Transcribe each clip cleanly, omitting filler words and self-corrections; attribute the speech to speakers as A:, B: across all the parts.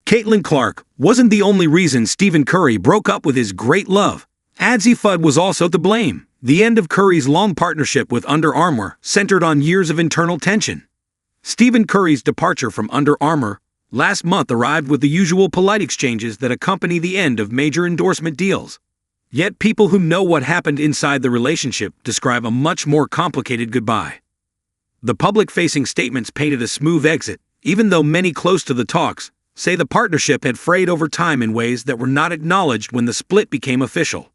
A: Caitlin Clark wasn't the only reason Stephen Curry broke up with his great love. Azzi Fudd was also to blame. The end of Curry's long partnership with Under Armour centered on years of internal tension. Stephen Curry's departure from Under Armour last month arrived with the usual polite exchanges that accompany the end of major endorsement deals. Yet people who know what happened inside the relationship describe a much more complicated goodbye. The public-facing statements painted a smooth exit, even though many close to the talks say the partnership had frayed over time in ways that were not acknowledged when the split became official.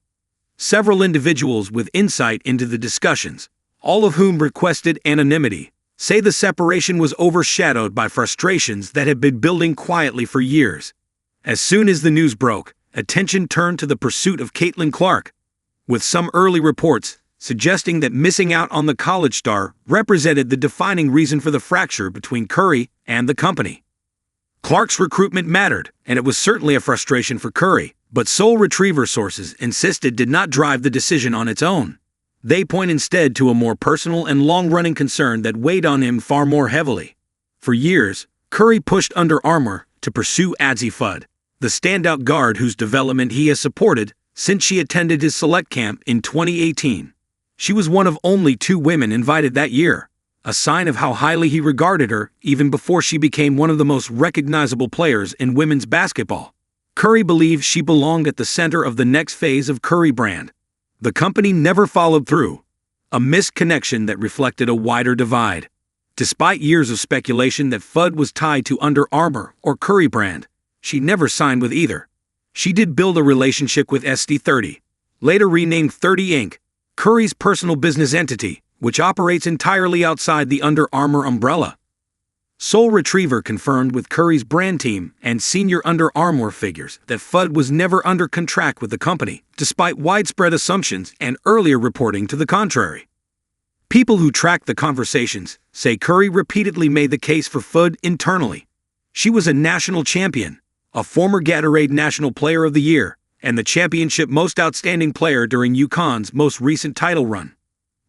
A: Several individuals with insight into the discussions, all of whom requested anonymity, say the separation was overshadowed by frustrations that had been building quietly for years. As soon as the news broke, attention turned to the pursuit of Caitlin Clark, with some early reports suggesting that missing out on the college star represented the defining reason for the fracture between Curry and the company. Clark's recruitment mattered, and it was certainly a frustration for Curry, but Soul Retriever sources insisted did not drive the decision on its own. They point instead to a more personal and long-running concern that weighed on him far more heavily. For years, Curry pushed Under Armour to pursue Azzi Fudd, the standout guard whose development he has supported since she attended his select camp in 2018. She was one of only 2 women invited that year, a sign of how highly he regarded her even before she became one of the most recognizable players in women's basketball. Curry believed she belonged at the center of the next phase of Curry brand. The company never followed through, a missed connection that reflected a wider divide. Despite years of speculation that Fudd was tied to Under Armour or Curry brand, she never signed with either. She did build a relationship with ST30, later renamed 30 Inc., Curry's personal business entity, which operates entirely outside the Under Armour umbrella. Soul Retriever confirmed with Curry's brand team and senior Under Armour figures that Fudd was never under contract with the company, despite widespread assumptions and earlier reporting to the contrary. People who tracked the conversations say Curry repeatedly made the case for Fudd internally. She was a national champion, a former Gatorade National Player of the Year, and the championship most outstanding player during UConn's most recent title run.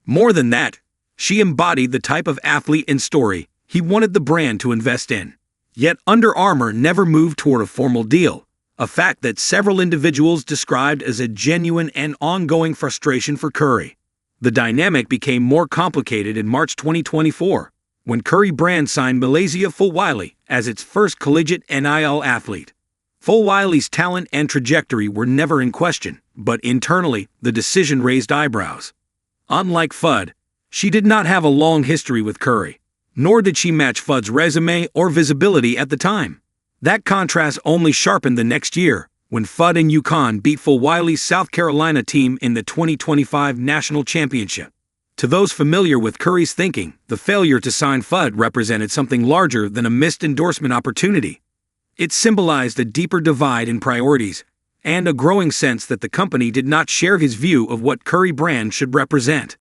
A: More than that, she embodied the type of athlete and story he wanted the brand to invest in. Yet Under Armour never moved toward a formal deal, a fact that several individuals described as a genuine and ongoing frustration for Curry. The dynamic became more complicated in March 2024, when Curry brand signed Malaysia Fulwiley as its first collegiate NIL athlete. Fulwiley's talent and trajectory were never in question, but internally, the decision raised eyebrows. Unlike Fudd, she did not have a long history with Curry, nor did she match Fudd's resume or visibility at the time. That contrast only sharpened the next year, when Fudd and UConn beat Fulwiley's South Carolina team in the 2025 National Championship. To those familiar with Curry's thinking, the failure to sign Fudd represented something larger than a missed endorsement opportunity. It symbolized a deeper divide in priorities, and a growing sense that the company did not share his view of what Curry brand should represent.